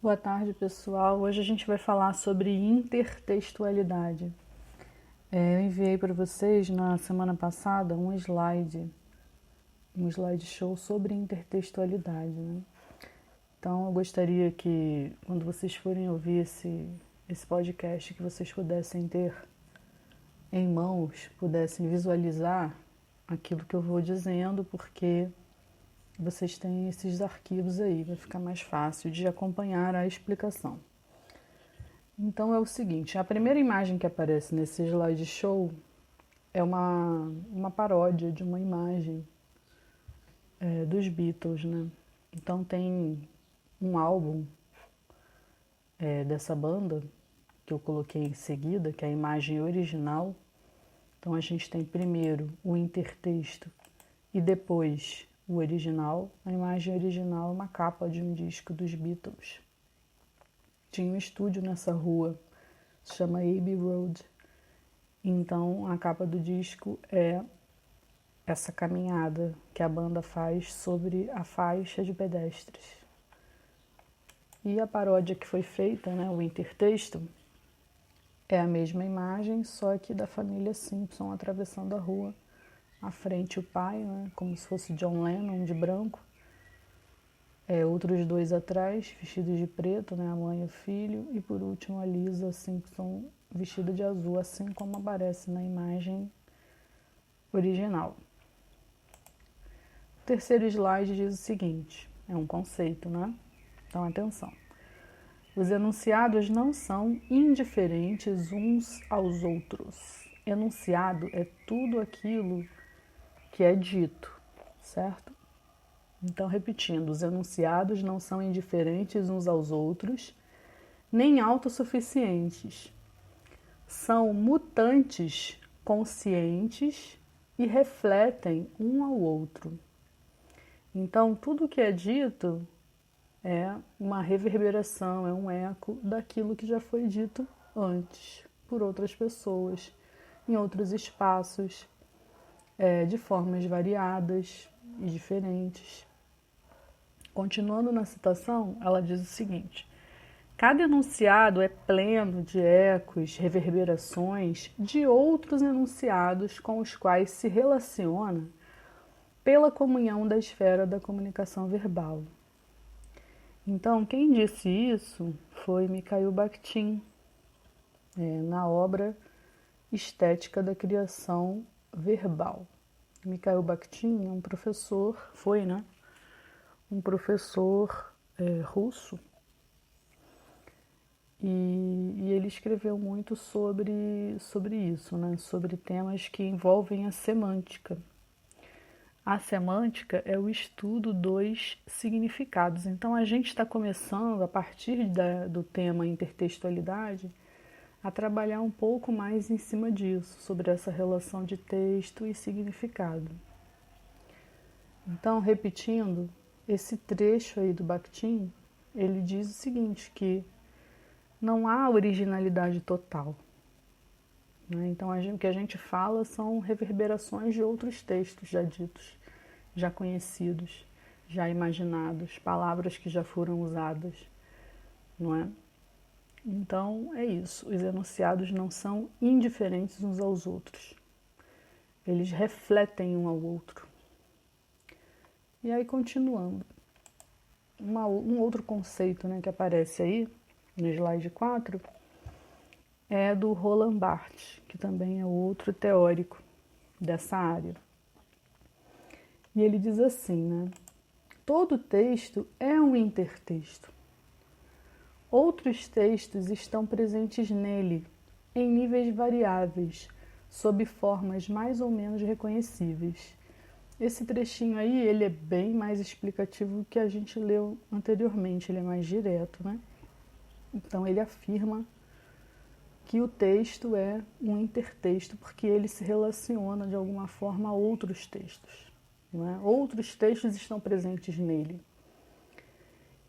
Boa tarde, pessoal. Hoje a gente vai falar sobre intertextualidade. Eu enviei para vocês na semana passada um slideshow sobre intertextualidade, né? Então eu gostaria que, quando vocês forem ouvir esse podcast, que vocês pudessem ter em mãos, pudessem visualizar aquilo que eu vou dizendo, porque vocês têm esses arquivos aí, vai ficar mais fácil de acompanhar a explicação. Então é o seguinte, a primeira imagem que aparece nesse slideshow é uma paródia de uma imagem dos Beatles, né? Então tem um álbum dessa banda que eu coloquei em seguida, que é a imagem original. Então a gente tem primeiro o intertexto e depois o original. A imagem original é uma capa de um disco dos Beatles. Tinha um estúdio nessa rua, se chama Abbey Road. Então a capa do disco é essa caminhada que a banda faz sobre a faixa de pedestres. E a paródia que foi feita, né, o intertexto, é a mesma imagem, só que da família Simpson atravessando a rua. À frente o pai, né, como se fosse John Lennon, de branco. Outros dois atrás, vestidos de preto, né, a mãe e o filho. E por último a Lisa Simpson, vestida de azul, assim como aparece na imagem original. O terceiro slide diz o seguinte, é um conceito, né? Então, atenção. Os enunciados não são indiferentes uns aos outros. Enunciado é tudo aquilo que é dito, certo? Então, repetindo, os enunciados não são indiferentes uns aos outros, nem autossuficientes. São mutantes conscientes e refletem um ao outro. Então, tudo que é dito é uma reverberação, é um eco daquilo que já foi dito antes, por outras pessoas, em outros espaços, de formas variadas e diferentes. Continuando na citação, ela diz o seguinte: cada enunciado é pleno de ecos, reverberações de outros enunciados com os quais se relaciona pela comunhão da esfera da comunicação verbal. Então, quem disse isso foi Mikhail Bakhtin, na obra Estética da Criação Verbal. Mikhail Bakhtin é um professor, foi, né? Um professor russo, e ele escreveu muito sobre isso, né? Sobre temas que envolvem a semântica. A semântica é o estudo dos significados. Então, a gente está começando, a partir do tema intertextualidade, a trabalhar um pouco mais em cima disso, sobre essa relação de texto e significado. Então, repetindo, esse trecho aí do Bakhtin, ele diz o seguinte, que não há originalidade total. Então, o que a gente fala são reverberações de outros textos já ditos, já conhecidos, já imaginados, palavras que já foram usadas, não é? Então, é isso. Os enunciados não são indiferentes uns aos outros. Eles refletem um ao outro. E aí, continuando. Um outro conceito, né, que aparece aí, no slide 4, é do Roland Barthes, que também é outro teórico dessa área. E ele diz assim, né? Todo texto é um intertexto. Outros textos estão presentes nele, em níveis variáveis, sob formas mais ou menos reconhecíveis. Esse trechinho aí, ele é bem mais explicativo do que a gente leu anteriormente, ele é mais direto, né? Então ele afirma que o texto é um intertexto, porque ele se relaciona de alguma forma a outros textos. Não é? Outros textos estão presentes nele,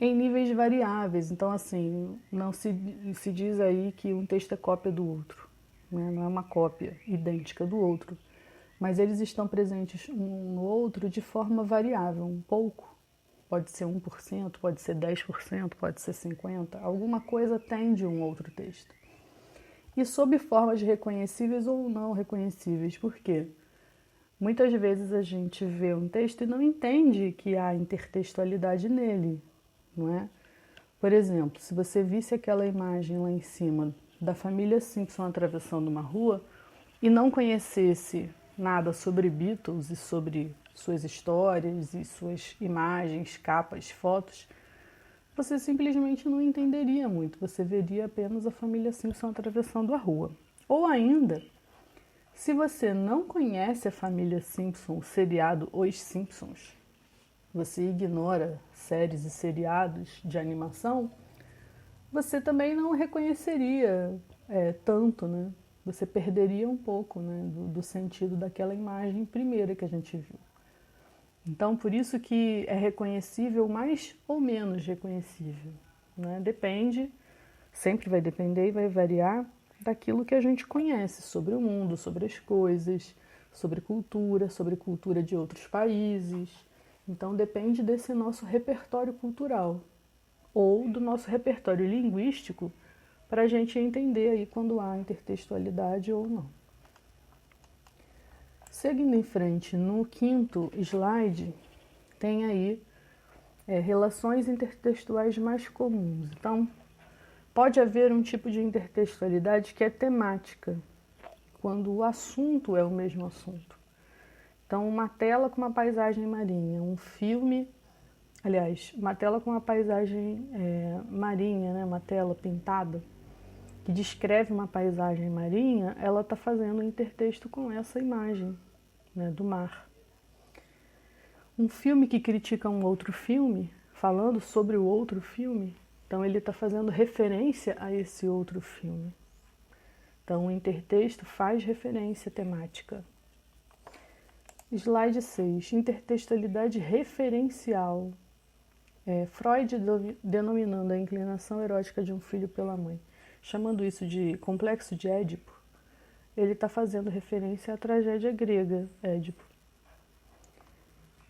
em níveis variáveis. Então, assim, não se diz aí que um texto é cópia do outro, né? Não é uma cópia idêntica do outro, mas eles estão presentes um no outro de forma variável, um pouco pode ser 1%, pode ser 10%, pode ser 50%, alguma coisa tem de um outro texto. E sob formas reconhecíveis ou não reconhecíveis. Por quê? Muitas vezes a gente vê um texto e não entende que há intertextualidade nele, não é? Por exemplo, se você visse aquela imagem lá em cima da família Simpson atravessando uma rua e não conhecesse nada sobre Beatles e sobre suas histórias e suas imagens, capas, fotos, você simplesmente não entenderia muito. Você veria apenas a família Simpson atravessando a rua. Ou ainda, se você não conhece a família Simpson, o seriado Os Simpsons, você ignora séries e seriados de animação, você também não reconheceria tanto, né? Você perderia um pouco, né, do sentido daquela imagem primeira que a gente viu. Então, por isso que é reconhecível mais ou menos reconhecível, né? Depende, sempre vai depender e vai variar daquilo que a gente conhece sobre o mundo, sobre as coisas, sobre cultura de outros países. Então, depende desse nosso repertório cultural ou do nosso repertório linguístico para a gente entender aí quando há intertextualidade ou não. Seguindo em frente, no quinto slide, tem aí relações intertextuais mais comuns. Então, pode haver um tipo de intertextualidade que é temática, quando o assunto é o mesmo assunto. Então, uma tela com uma paisagem marinha, um filme, aliás, uma tela com uma paisagem marinha, né, uma tela pintada, que descreve uma paisagem marinha, ela está fazendo um intertexto com essa imagem, né, do mar. Um filme que critica um outro filme, falando sobre o outro filme, então ele está fazendo referência a esse outro filme. Então o intertexto faz referência temática. Slide 6. Intertextualidade referencial. Freud denominando a inclinação erótica de um filho pela mãe, chamando isso de complexo de Édipo, ele está fazendo referência à tragédia grega, Édipo,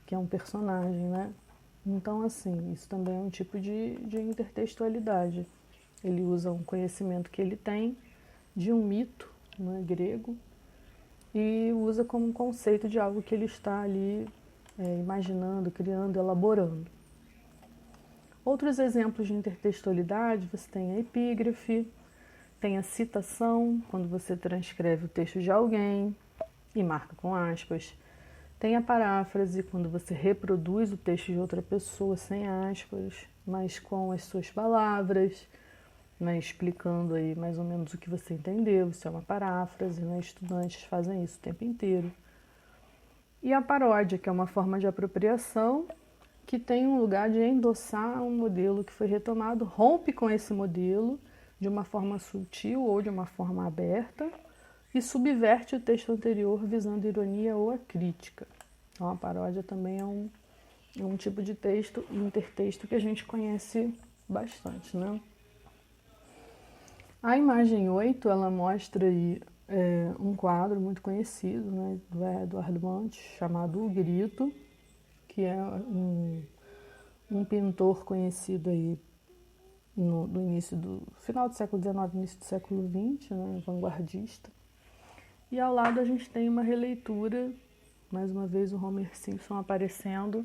que é um personagem, né? Então, assim, isso também é um tipo de intertextualidade. Ele usa um conhecimento que ele tem de um mito, né, grego, e usa como um conceito de algo que ele está ali imaginando, criando, elaborando. Outros exemplos de intertextualidade, você tem a epígrafe, tem a citação, quando você transcreve o texto de alguém e marca com aspas. Tem a paráfrase, quando você reproduz o texto de outra pessoa sem aspas, mas com as suas palavras, né, explicando aí mais ou menos o que você entendeu, isso é uma paráfrase, né? Estudantes fazem isso o tempo inteiro. E a paródia, que é uma forma de apropriação que tem um lugar de endossar um modelo que foi retomado, rompe com esse modelo de uma forma sutil ou de uma forma aberta e subverte o texto anterior visando ironia ou a crítica. Então a paródia também é um tipo de texto, intertexto que a gente conhece bastante, né? A imagem 8, ela mostra aí um quadro muito conhecido, né, do Eduardo Montes, chamado O Grito, que é um pintor conhecido aí no início do final do século XIX, início do século XX, né, vanguardista. E ao lado a gente tem uma releitura, mais uma vez o Homer Simpson aparecendo,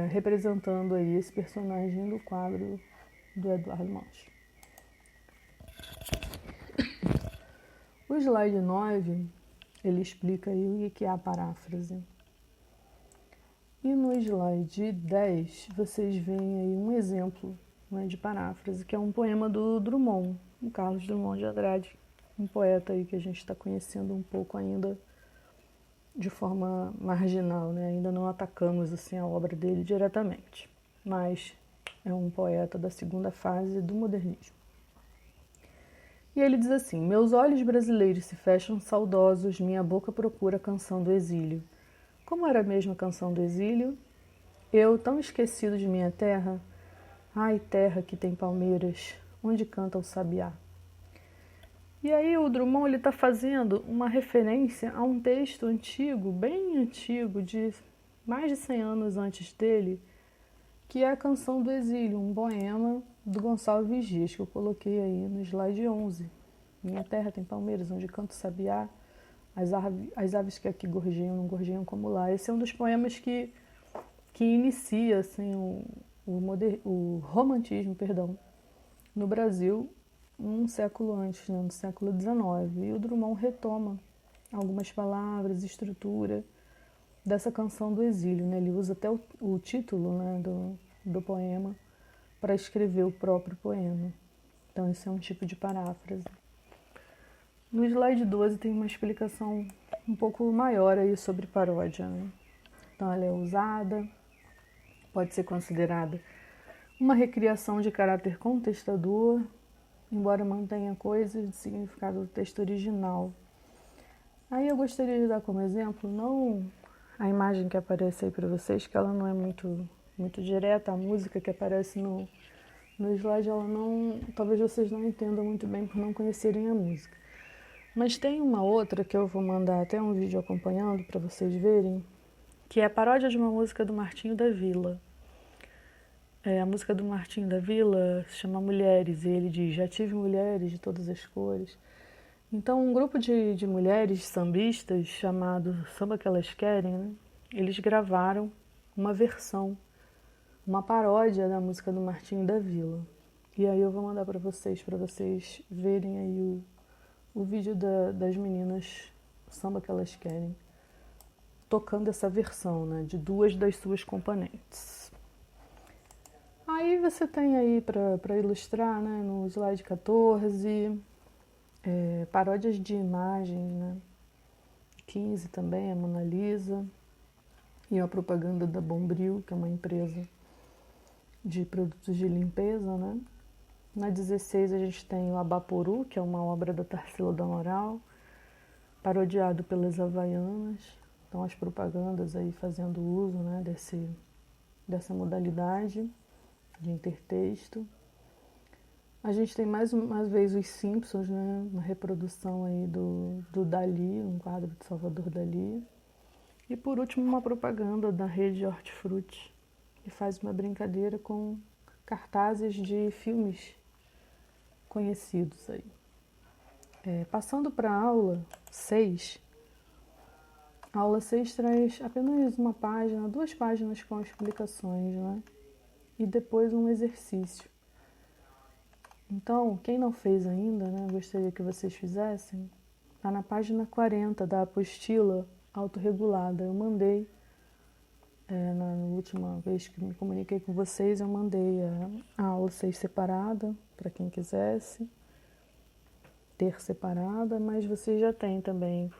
representando aí esse personagem do quadro do Eduardo Montes. O slide 9, ele explica aí o que é a paráfrase. E no slide 10, vocês veem aí um exemplo, né, de paráfrase, que é um poema do Drummond, o Carlos Drummond de Andrade, um poeta aí que a gente está conhecendo um pouco ainda de forma marginal, né? Ainda não atacamos assim a obra dele diretamente, mas é um poeta da segunda fase do modernismo. E ele diz assim: meus olhos brasileiros se fecham saudosos, minha boca procura a canção do exílio. Como era mesmo a canção do exílio? Eu, tão esquecido de minha terra, ai terra que tem palmeiras, onde canta o sabiá. E aí o Drummond está fazendo uma referência a um texto antigo, bem antigo, de mais de 100 anos antes dele, que é a Canção do Exílio, um poema do Gonçalves Dias, que eu coloquei aí no slide 11. Minha terra tem palmeiras, onde canta o sabiá, as aves que aqui gorjeiam, não gorjeiam como lá. Esse é um dos poemas que inicia assim, o romantismo, no Brasil, um século antes, né, no século XIX. E o Drummond retoma algumas palavras, estrutura dessa Canção do Exílio. Né? Ele usa até o título, né, do poema para escrever o próprio poema. Então, esse é um tipo de paráfrase. No slide 12 tem uma explicação um pouco maior aí sobre paródia. Né? Então, ela é usada, pode ser considerada uma recriação de caráter contestador, embora mantenha coisas de significado do texto original. Aí eu gostaria de dar como exemplo, não a imagem que aparece aí para vocês, que ela não é muito direta, a música que aparece no slide, ela não, talvez vocês não entendam muito bem por não conhecerem a música. Mas tem uma outra que eu vou mandar até um vídeo acompanhando para vocês verem, que é a paródia de uma música do Martinho da Vila. A música do Martinho da Vila se chama Mulheres, e ele diz: já tive mulheres de todas as cores. Então, um grupo de mulheres sambistas chamado Samba Que Elas Querem, né, eles gravaram uma versão, uma paródia da música do Martinho da Vila. E aí eu vou mandar para vocês verem aí o vídeo das meninas Samba Que Elas Querem, tocando essa versão, né, de duas das suas componentes. Aí você tem aí para ilustrar, né, no slide 14, paródias de imagens, né? 15 também, a Mona Lisa, e a propaganda da Bombril, que é uma empresa de produtos de limpeza, né? Na 16 a gente tem o Abaporu, que é uma obra da Tarsila do Amaral, parodiado pelas Havaianas. Então as propagandas aí fazendo uso, né, dessa modalidade de intertexto. A gente tem mais uma vez os Simpsons, né? Uma reprodução aí do Dalí, um quadro de Salvador Dalí. E por último, uma propaganda da rede Hortifruti, que faz uma brincadeira com cartazes de filmes conhecidos aí. Passando para a aula 6, a aula 6 traz apenas uma página, 2 páginas com explicações, né? E depois um exercício. Então, quem não fez ainda, né, gostaria que vocês fizessem, está na página 40 da apostila autorregulada. Eu mandei, na última vez que me comuniquei com vocês, eu mandei a aula 6 separada, para quem quisesse ter separada, mas vocês já têm também,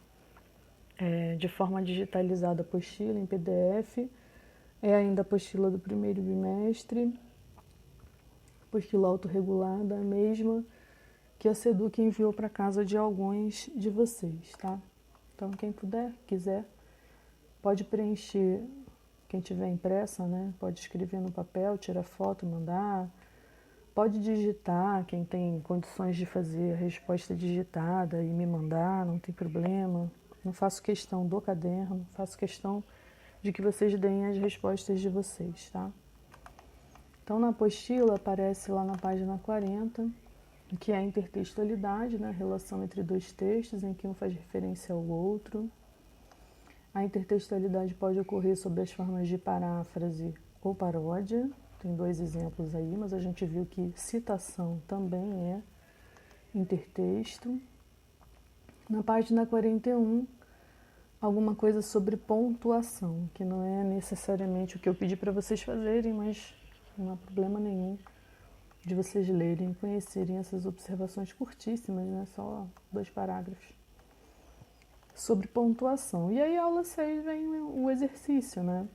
de forma digitalizada, a apostila em PDF, é ainda a apostila do primeiro bimestre, apostila autorregulada, a mesma que a Seduc enviou para casa de alguns de vocês, tá? Então, quem puder, quiser, pode preencher, quem tiver impressa, né? Pode escrever no papel, tirar foto, mandar. Pode digitar, quem tem condições de fazer a resposta digitada e me mandar, não tem problema. Não faço questão do caderno, faço questão de que vocês deem as respostas de vocês, tá? Então, na apostila, aparece lá na página 40, que é a intertextualidade, né? A relação entre dois textos, em que um faz referência ao outro. A intertextualidade pode ocorrer sob as formas de paráfrase ou paródia. Tem 2 exemplos aí, mas a gente viu que citação também é intertexto. Na página 41, alguma coisa sobre pontuação, que não é necessariamente o que eu pedi para vocês fazerem, mas não há problema nenhum de vocês lerem e conhecerem essas observações curtíssimas, né? Só 2 parágrafos. Sobre pontuação. E aí, a aula 6 vem o exercício, né?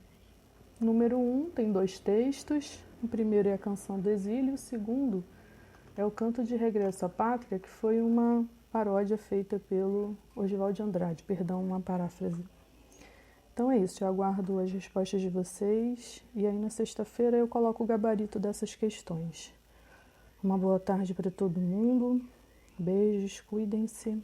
Número 1 tem 2 textos. O primeiro é a Canção do Exílio, o segundo é o Canto de Regresso à Pátria, que foi uma paródia feita pelo Oswald de Andrade, uma paráfrase. Então é isso, eu aguardo as respostas de vocês e aí na sexta-feira eu coloco o gabarito dessas questões. Uma boa tarde para todo mundo, beijos, cuidem-se.